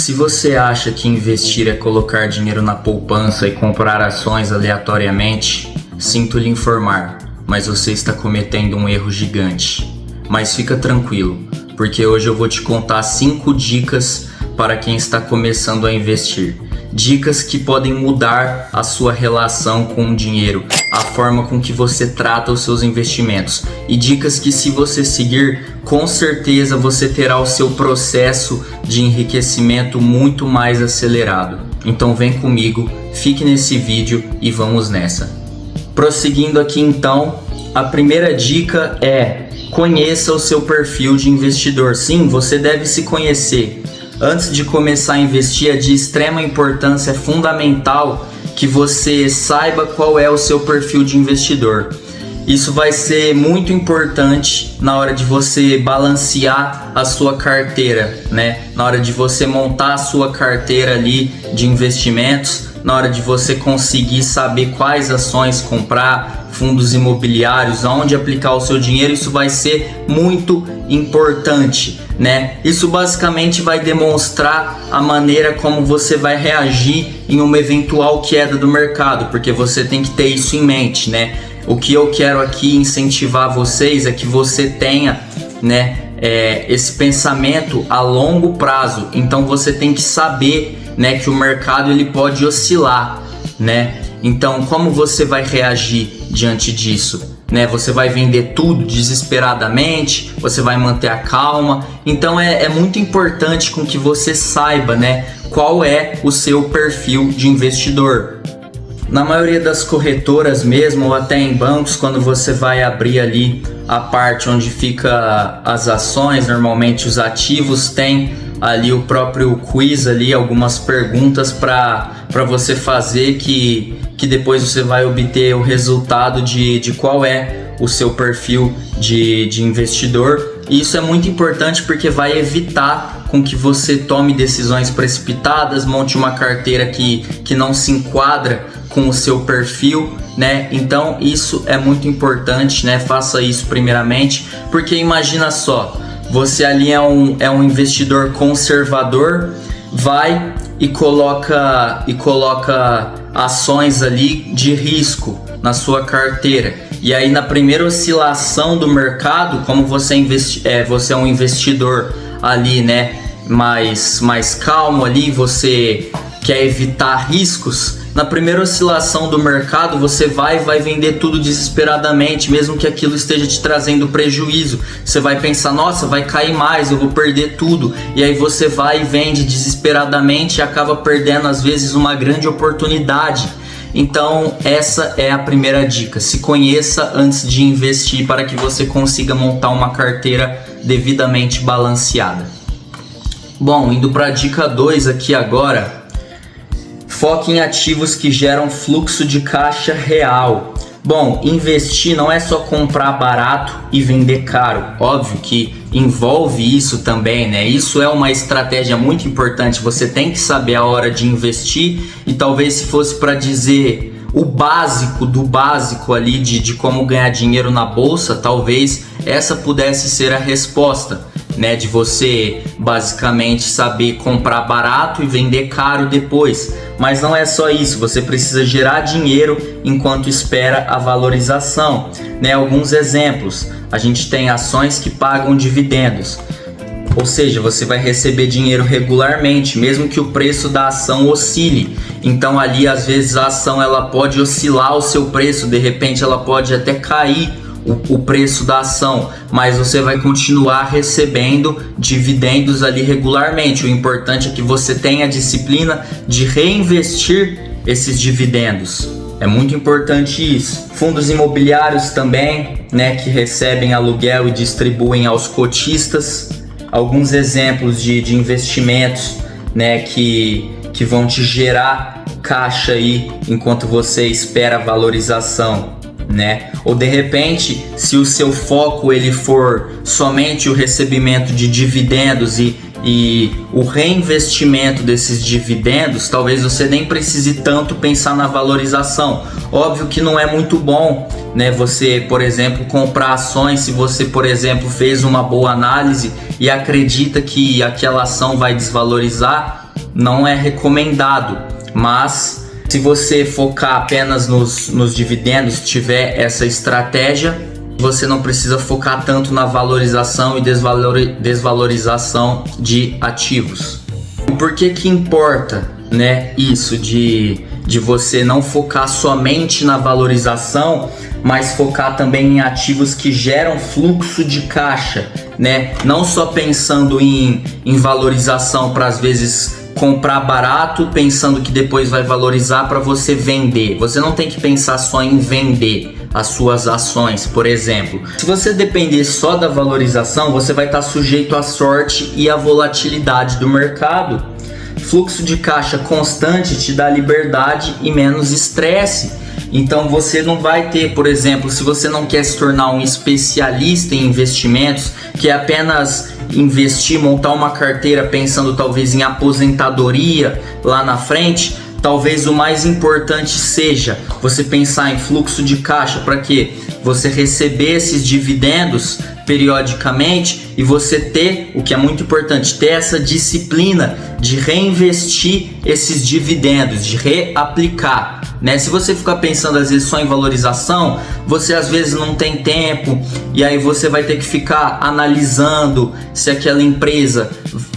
Se você acha que investir é colocar dinheiro na poupança e comprar ações aleatoriamente, sinto lhe informar, mas você está cometendo um erro gigante. Mas fica tranquilo, porque hoje eu vou te contar 5 dicas para quem está começando a investir. Dicas que podem mudar a sua relação com o dinheiro, a forma com que você trata os seus investimentos. E dicas que, se você seguir, com certeza você terá o seu processo de enriquecimento muito mais acelerado. Então vem comigo, fique nesse vídeo e vamos nessa. Prosseguindo aqui então, a primeira dica é: conheça o seu perfil de investidor. Sim, você deve se conhecer. Antes de começar a investir, é de extrema importância, é fundamental que você saiba qual é o seu perfil de investidor. Isso vai ser muito importante na hora de você balancear a sua carteira, né? Na hora de você montar a sua carteira ali de investimentos, na hora de você conseguir saber quais ações comprar, fundos imobiliários, aonde aplicar o seu dinheiro. Isso vai ser muito importante, né? Isso basicamente vai demonstrar a maneira como você vai reagir em uma eventual queda do mercado, porque você tem que ter isso em mente, né? O que eu quero aqui incentivar vocês é que você tenha, né, esse pensamento a longo prazo. Então você tem que saber, né, que o mercado ele pode oscilar, né? Então como você vai reagir diante disso? Né? Você vai vender tudo desesperadamente? Você vai manter a calma? Então é muito importante com que você saiba, né, qual é o seu perfil de investidor. Na maioria das corretoras mesmo, ou até em bancos, quando você vai abrir ali a parte onde fica as ações, normalmente os ativos, tem ali o próprio quiz ali, algumas perguntas para você fazer que depois você vai obter o resultado de qual é o seu perfil de investidor. E isso é muito importante porque vai evitar com que você tome decisões precipitadas, monte uma carteira que não se enquadra com o seu perfil, né? Então isso é muito importante, né? Faça isso primeiramente, porque imagina só, você ali é um investidor conservador, vai e coloca ações ali de risco na sua carteira. E aí na primeira oscilação do mercado, como você é um investidor ali, né, mais calmo ali, você quer evitar riscos. Na primeira oscilação do mercado, você vai vender tudo desesperadamente, mesmo que aquilo esteja te trazendo prejuízo. Você vai pensar, nossa, vai cair mais, eu vou perder tudo. E aí você vai e vende desesperadamente e acaba perdendo, às vezes, uma grande oportunidade. Então, essa é a primeira dica. Se conheça antes de investir para que você consiga montar uma carteira devidamente balanceada. Bom, indo para a dica 2 aqui agora. Foque em ativos que geram fluxo de caixa real. Bom, investir não é só comprar barato e vender caro. Óbvio que envolve isso também, né? Isso é uma estratégia muito importante. Você tem que saber a hora de investir, e talvez, se fosse para dizer o básico do básico ali de como ganhar dinheiro na bolsa, talvez essa pudesse ser a resposta, né? De você basicamente saber comprar barato e vender caro depois. Mas não é só isso, você precisa gerar dinheiro enquanto espera a valorização, né? Alguns exemplos: a gente tem ações que pagam dividendos, ou seja, você vai receber dinheiro regularmente, mesmo que o preço da ação oscile. Então ali, às vezes, a ação ela pode oscilar o seu preço, de repente ela pode até cair o preço da ação, mas você vai continuar recebendo dividendos ali regularmente. O importante é que você tenha a disciplina de reinvestir esses dividendos. É muito importante isso. Fundos imobiliários também, né, que recebem aluguel e distribuem aos cotistas. Alguns exemplos de investimentos, né, que vão te gerar caixa aí enquanto você espera a valorização, né? Ou de repente, se o seu foco ele for somente o recebimento de dividendos e o reinvestimento desses dividendos, talvez você nem precise tanto pensar na valorização. Óbvio que não é muito bom, né, você, por exemplo, comprar ações se você, por exemplo, fez uma boa análise e acredita que aquela ação vai desvalorizar. não é recomendado, mas se você focar apenas nos dividendos, tiver essa estratégia, você não precisa focar tanto na valorização e desvalorização de ativos. Por que importa, né, isso de você não focar somente na valorização, mas focar também em ativos que geram fluxo de caixa, né? Não só pensando em valorização para às vezes comprar barato, pensando que depois vai valorizar para você vender. Você não tem que pensar só em vender as suas ações, por exemplo. Se você depender só da valorização, você vai estar sujeito à sorte e à volatilidade do mercado. Fluxo de caixa constante te dá liberdade e menos estresse. Então você não vai ter, por exemplo, se você não quer se tornar um especialista em investimentos, que é apenas investir, montar uma carteira pensando talvez em aposentadoria lá na frente, talvez o mais importante seja você pensar em fluxo de caixa para quê? Você receber esses dividendos periodicamente e você ter, o que é muito importante, ter essa disciplina de reinvestir esses dividendos, de reaplicar, né? Se você ficar pensando às vezes só em valorização, você às vezes não tem tempo e aí você vai ter que ficar analisando se aquela empresa,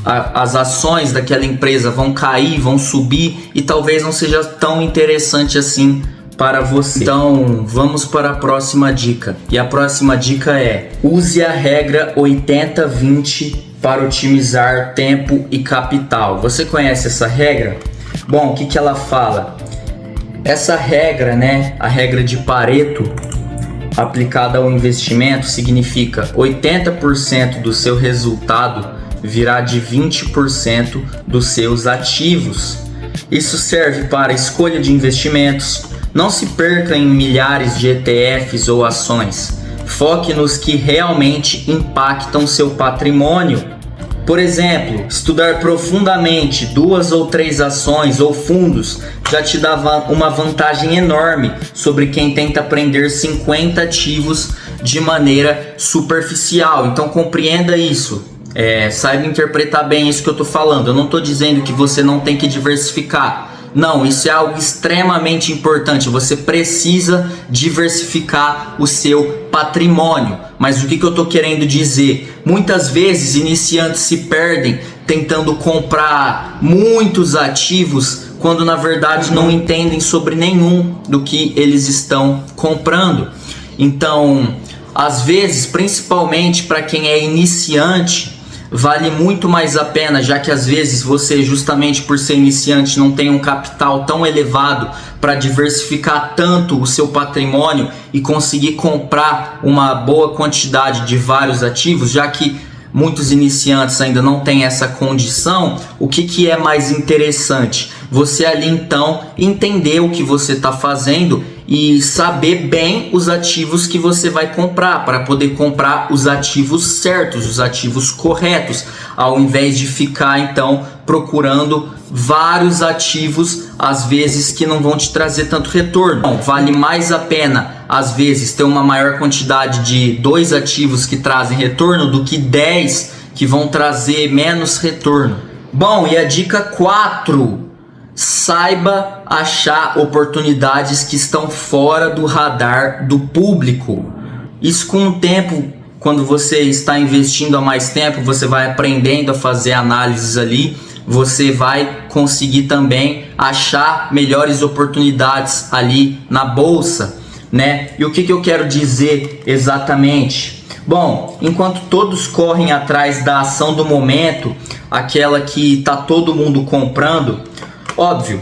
as ações daquela empresa vão cair, vão subir e talvez não seja tão interessante assim para você. Então vamos para a próxima dica. E a próxima dica é: use a regra 80-20 para otimizar tempo e capital. Você conhece essa regra? Bom, o que ela fala? Essa regra, né, a regra de Pareto aplicada ao investimento significa 80% do seu resultado virá de 20% dos seus ativos. Isso serve para escolha de investimentos. Não se perca em milhares de ETFs ou ações. Foque nos que realmente impactam seu patrimônio. Por exemplo, estudar profundamente 2 ou 3 ações ou fundos já te dá uma vantagem enorme sobre quem tenta aprender 50 ativos de maneira superficial. Então compreenda isso. Saiba interpretar bem isso que eu estou falando. Eu não estou dizendo que você não tem que diversificar. Não, isso é algo extremamente importante. Você precisa diversificar o seu patrimônio. Mas o que eu estou querendo dizer? Muitas vezes iniciantes se perdem tentando comprar muitos ativos quando na verdade não entendem sobre nenhum do que eles estão comprando. Então, às vezes, principalmente para quem é iniciante, vale muito mais a pena, já que às vezes você, justamente por ser iniciante, não tem um capital tão elevado para diversificar tanto o seu patrimônio e conseguir comprar uma boa quantidade de vários ativos, já que muitos iniciantes ainda não têm essa condição. O que é mais interessante? Você ali então entender o que você está fazendo e saber bem os ativos que você vai comprar, para poder comprar os ativos certos, os ativos corretos, ao invés de ficar então procurando vários ativos, às vezes que não vão te trazer tanto retorno. Então, vale mais a pena, às vezes, ter uma maior quantidade de 2 ativos que trazem retorno do que 10 que vão trazer menos retorno. Bom, e a dica 4: saiba achar oportunidades que estão fora do radar do público. Isso, com o tempo, quando você está investindo há mais tempo, você vai aprendendo a fazer análises ali, você vai conseguir também achar melhores oportunidades ali na bolsa, né? E o que eu quero dizer exatamente? Bom, enquanto todos correm atrás da ação do momento, aquela que está todo mundo comprando, óbvio,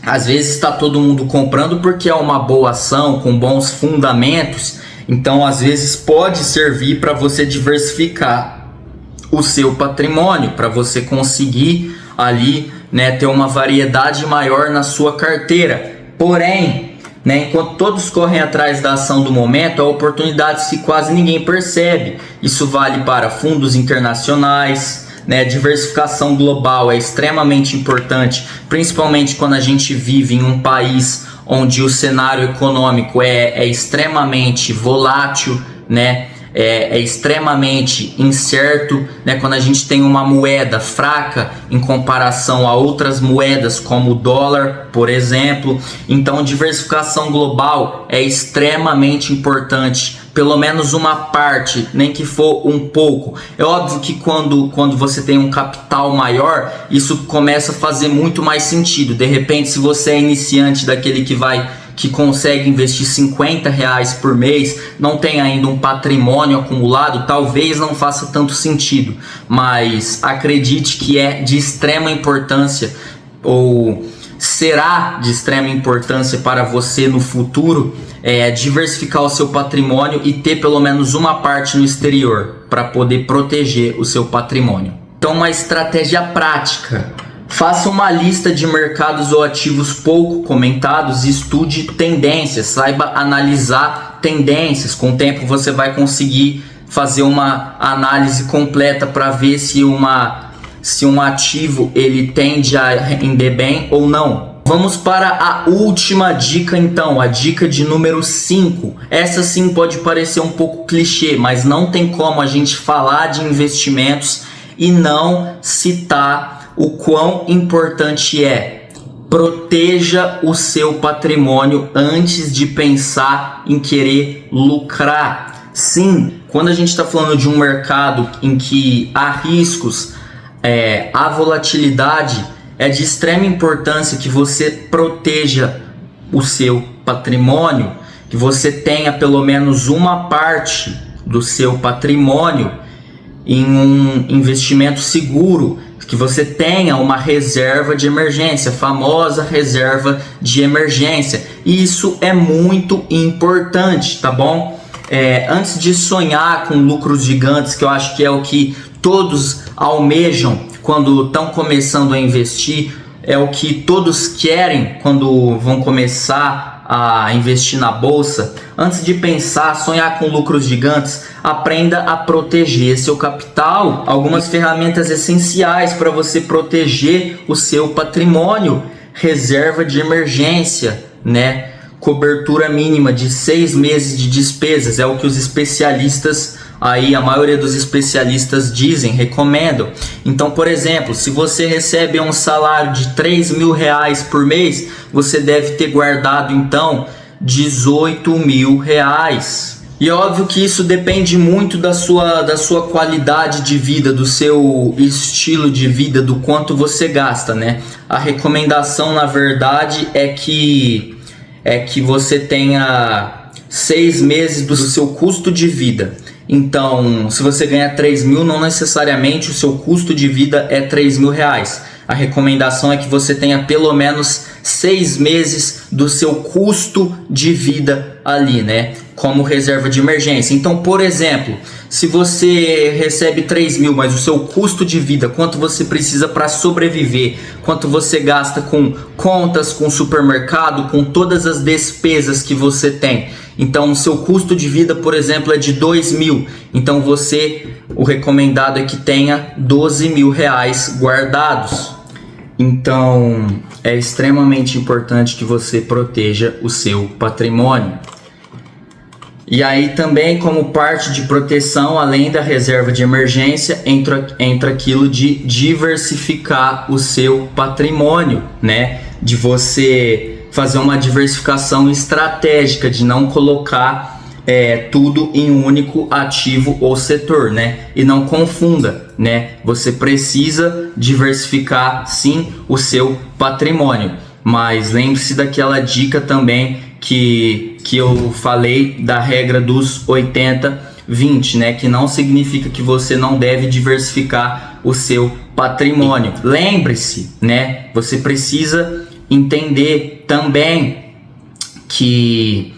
às vezes está todo mundo comprando porque é uma boa ação, com bons fundamentos, então às vezes pode servir para você diversificar o seu patrimônio, para você conseguir ali, né, ter uma variedade maior na sua carteira. Porém, né, enquanto todos correm atrás da ação do momento, há oportunidades que quase ninguém percebe. Isso vale para fundos internacionais, né? Diversificação global é extremamente importante, principalmente quando a gente vive em um país onde o cenário econômico é extremamente volátil, né? é extremamente incerto, né? Quando a gente tem uma moeda fraca em comparação a outras moedas, como o dólar, por exemplo. Então, diversificação global é extremamente importante. Pelo menos uma parte, nem que for um pouco. É óbvio que quando você tem um capital maior, isso começa a fazer muito mais sentido. De repente, se você é iniciante, daquele que consegue investir R$ 50 por mês, não tem ainda um patrimônio acumulado, talvez não faça tanto sentido. Mas acredite que é de extrema importância, ou será de extrema importância para você no futuro, diversificar o seu patrimônio e ter pelo menos uma parte no exterior para poder proteger o seu patrimônio. Então, uma estratégia prática: faça uma lista de mercados ou ativos pouco comentados e estude tendências, saiba analisar tendências. Com o tempo você vai conseguir fazer uma análise completa para ver se um ativo ele tende a render bem ou não. Vamos para a última dica então, a dica de número 5. Essa sim pode parecer um pouco clichê, mas não tem como a gente falar de investimentos e não citar o quão importante é. Proteja o seu patrimônio antes de pensar em querer lucrar. Sim, quando a gente está falando de um mercado em que há riscos, há volatilidade, é de extrema importância que você proteja o seu patrimônio, que você tenha pelo menos uma parte do seu patrimônio em um investimento seguro, que você tenha uma reserva de emergência, a famosa reserva de emergência. Isso é muito importante, tá bom? Antes de sonhar com lucros gigantes, que eu acho que é o que todos almejam quando estão começando a investir, é o que todos querem quando vão começar a investir na bolsa. Antes de pensar, sonhar com lucros gigantes, aprenda a proteger seu capital. Algumas ferramentas essenciais para você proteger o seu patrimônio: reserva de emergência, né? Cobertura mínima de 6 meses de despesas, é o que os especialistas aí, a maioria dos especialistas dizem, recomendam. Então, por exemplo, se você recebe um salário de R$ 3.000 por mês, você deve ter guardado então R$ 18.000. E é óbvio que isso depende muito da sua qualidade de vida, do seu estilo de vida, do quanto você gasta, né? A recomendação, na verdade, é que você tenha 6 meses do seu custo de vida. Então, se você ganha 3.000, não necessariamente o seu custo de vida é R$ 3.000. A recomendação é que você tenha pelo menos 6 meses do seu custo de vida ali, né? Como reserva de emergência. Então, por exemplo, se você recebe 3.000, mas o seu custo de vida, quanto você precisa para sobreviver, quanto você gasta com contas, com supermercado, com todas as despesas que você tem. Então, o seu custo de vida, por exemplo, é de 2.000. Então, o recomendado é que tenha R$ 12.000 guardados. Então, é extremamente importante que você proteja o seu patrimônio. E aí também, como parte de proteção, além da reserva de emergência, entra aquilo de diversificar o seu patrimônio, né? De você fazer uma diversificação estratégica, de não colocar tudo em um único ativo ou setor, né? E não confunda, né? Você precisa diversificar sim o seu patrimônio, mas lembre-se daquela dica também que eu falei, da regra dos 80-20, né? Que não significa que você não deve diversificar o seu patrimônio. Lembre-se, né? Você precisa entender também que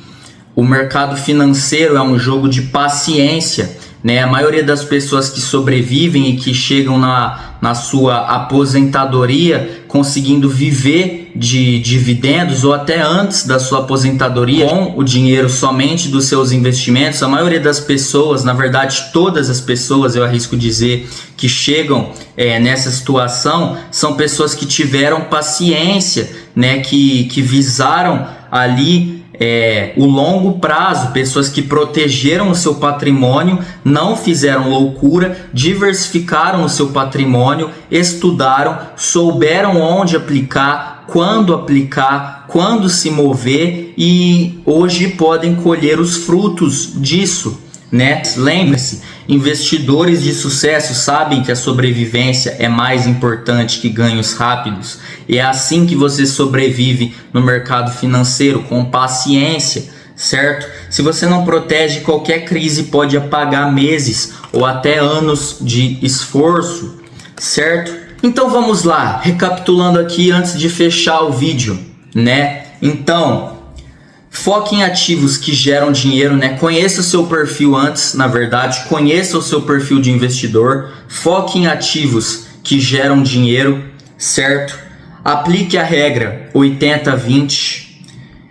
o mercado financeiro é um jogo de paciência, né? A maioria das pessoas que sobrevivem e que chegam na sua aposentadoria conseguindo viver de dividendos, ou até antes da sua aposentadoria, com o dinheiro somente dos seus investimentos. A maioria das pessoas, na verdade todas as pessoas, eu arrisco dizer, que chegam nessa situação, são pessoas que tiveram paciência, né? Que visaram ali o longo prazo, pessoas que protegeram o seu patrimônio, não fizeram loucura, diversificaram o seu patrimônio, estudaram, souberam onde aplicar, quando se mover e hoje podem colher os frutos disso, né? Lembre-se, investidores de sucesso sabem que a sobrevivência é mais importante que ganhos rápidos. E é assim que você sobrevive no mercado financeiro, com paciência, certo? Se você não protege, qualquer crise pode apagar meses ou até anos de esforço, certo? Então vamos lá, recapitulando aqui antes de fechar o vídeo, né? Então, foque em ativos que geram dinheiro, né? Conheça o seu perfil antes, na verdade, conheça o seu perfil de investidor, foque em ativos que geram dinheiro, certo? Aplique a regra 80-20,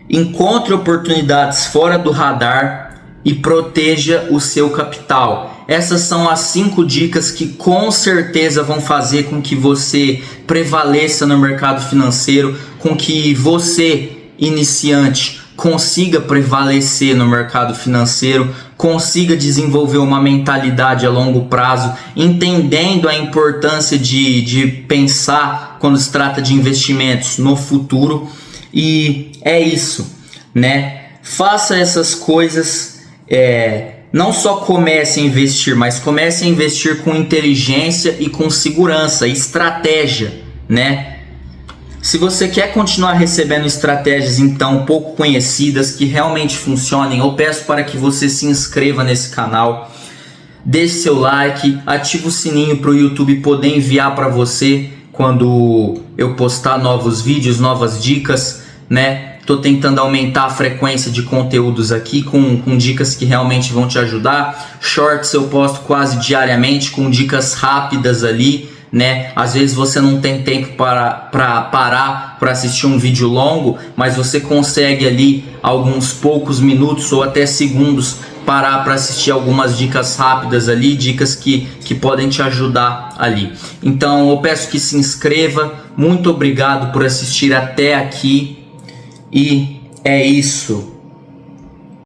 encontre oportunidades fora do radar e proteja o seu capital. Essas são as 5 dicas que com certeza vão fazer com que você prevaleça no mercado financeiro, com que você, iniciante, consiga prevalecer no mercado financeiro, consiga desenvolver uma mentalidade a longo prazo, entendendo a importância de pensar quando se trata de investimentos no futuro. E é isso, né? Faça essas coisas, não só comece a investir, mas comece a investir com inteligência e com segurança, estratégia, né? Se você quer continuar recebendo estratégias então pouco conhecidas que realmente funcionem, eu peço para que você se inscreva nesse canal, deixe seu like, ative o sininho para o YouTube poder enviar para você quando eu postar novos vídeos, novas dicas, né? Estou tentando aumentar a frequência de conteúdos aqui com dicas que realmente vão te ajudar. Shorts eu posto quase diariamente com dicas rápidas ali, né? Às vezes você não tem tempo para parar para assistir um vídeo longo, mas você consegue ali alguns poucos minutos ou até segundos parar para assistir algumas dicas rápidas ali, dicas que podem te ajudar ali. Então eu peço que se inscreva. Muito obrigado por assistir até aqui e é isso.